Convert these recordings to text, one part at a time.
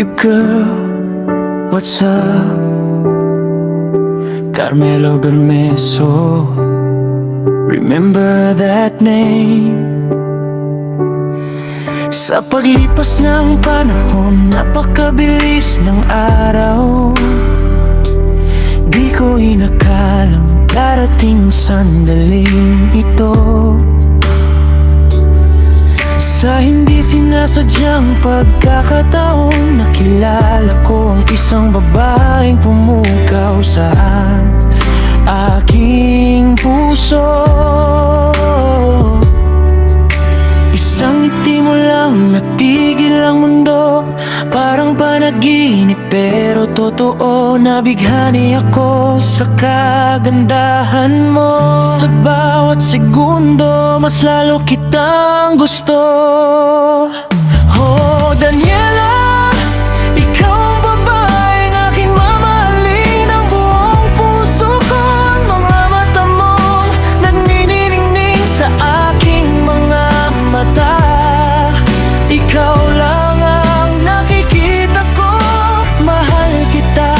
you, girl. What's up? Carmelo Bermeso. Remember that name? Sa paglipas ng panahon, napakabilis ng araw. Di ko inakalang darating ang sandaling ito. Sa hindi sinasadyang pagkakataon, nakilala ko ang isang babaeng pumukaw sa aking puso. Isang ngiti mo lang, natigil ang mundo. Parang panaginip pero totoo. Nabighani ako sa kagandahan mo. Sa bawat segundo, mas lalo kitang gusto. Oh, Daniela, ikaw ang babaeng aking mamahalin. Ang buong puso ko, ang mga mata mong nagniningning sa aking mga mata. Ikaw lang ang nakikita ko. Mahal kita,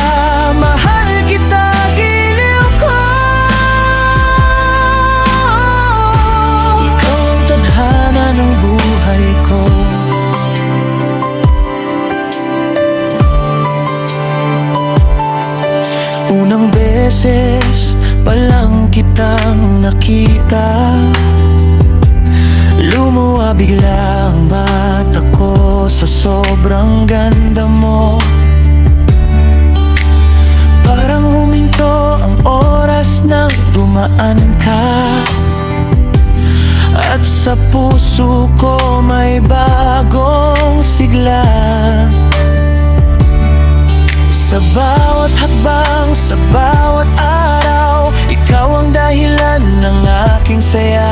giliw ko. Ikaw ang tadhana ng buhay ko. Unang beses pa lang kitang nakita, lumuha bigla ang mata ko sa sobrang ganda mo. Parang huminto ang oras nang dumaan ka, at sa puso ko may bagong sigla. Sa bawat hakbang, sa bawat araw, ikaw ang dahilan ng aking saya.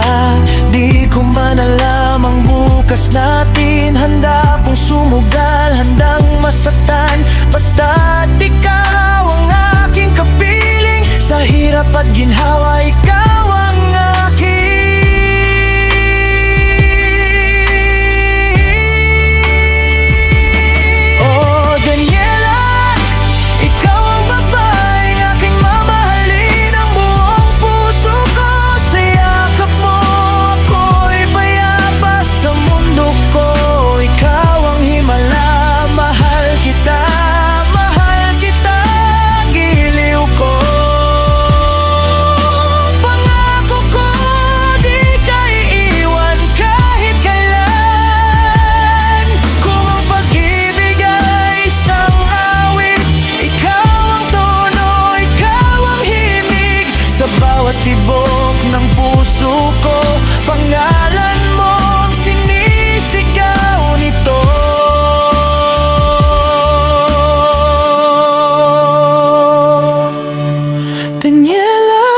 Di ko man alam ang bukas natin. Handa kong sumugal, handang masaktan, basta't ikaw ang aking kapiling. Sa hirap at ginhawa, ikaw ang aking. Oh, Daniela, ikaw ang babaeng aking mamahalin. Ang buong puso ko sa yakap mo, ako'y payapa sa mundo ko. Ikaw ang himala, mahal kita, giliw ko. Pangako ko, di ka iiwan kahit kailan. Kung ang pag-ibig ay isang awit, ikaw ang tono, ikaw ang himig. Sa bawat tibok ng puso ko, pangalan mo ang sinisigaw nito. Daniela,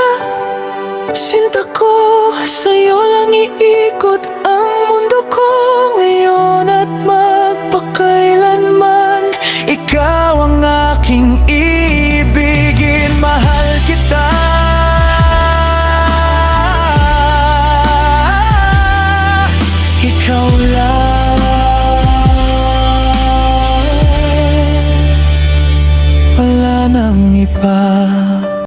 sinta ko, sa'yo lang iikot ang mundo ko ngayon at magpakailanman. Ikaw ang aking ibigin, mahal kita. Ikaw lang, wala nang iba.